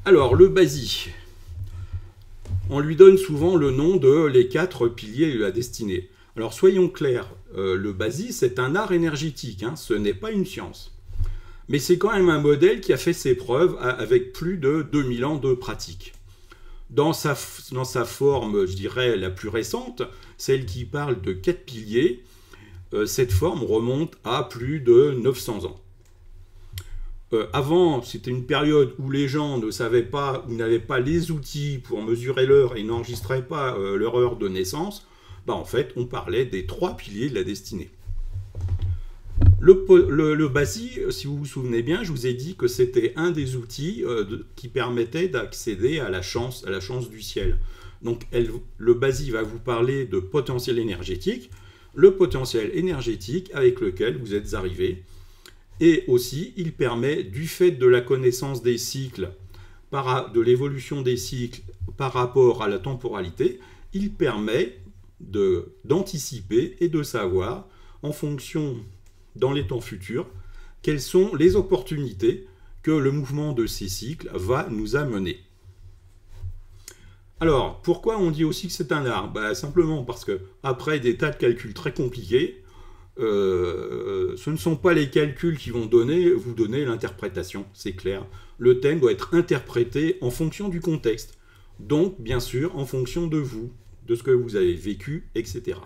Alors, le BASI, on lui donne souvent le nom de les 4 piliers de la destinée. Alors, soyons clairs, le BASI, c'est un art énergétique, hein, ce n'est pas une science. Mais c'est quand même un modèle qui a fait ses preuves avec plus de 2000 ans de pratique. Dans sa forme, je dirais, la plus récente, celle qui parle de 4 piliers, cette forme remonte à plus de 900 ans. Avant, c'était une période où les gens ne savaient pas, ou n'avaient pas les outils pour mesurer l'heure et n'enregistraient pas leur heure de naissance. En fait, on parlait des 3 piliers de la destinée. Le BASI, si vous vous souvenez bien, je vous ai dit que c'était un des outils qui permettait d'accéder à la chance du ciel. Donc le BASI va vous parler de potentiel énergétique, le potentiel énergétique avec lequel vous êtes arrivé. Et aussi, il permet, du fait de la connaissance des cycles, de l'évolution des cycles par rapport à la temporalité, il permet d'anticiper et de savoir, en fonction dans les temps futurs, quelles sont les opportunités que le mouvement de ces cycles va nous amener. Alors, pourquoi on dit aussi que c'est un art? Simplement parce que, après des tas de calculs très compliqués, ce ne sont pas les calculs qui vont vous donner l'interprétation, c'est clair. Le thème doit être interprété en fonction du contexte, donc bien sûr en fonction de vous, de ce que vous avez vécu, etc.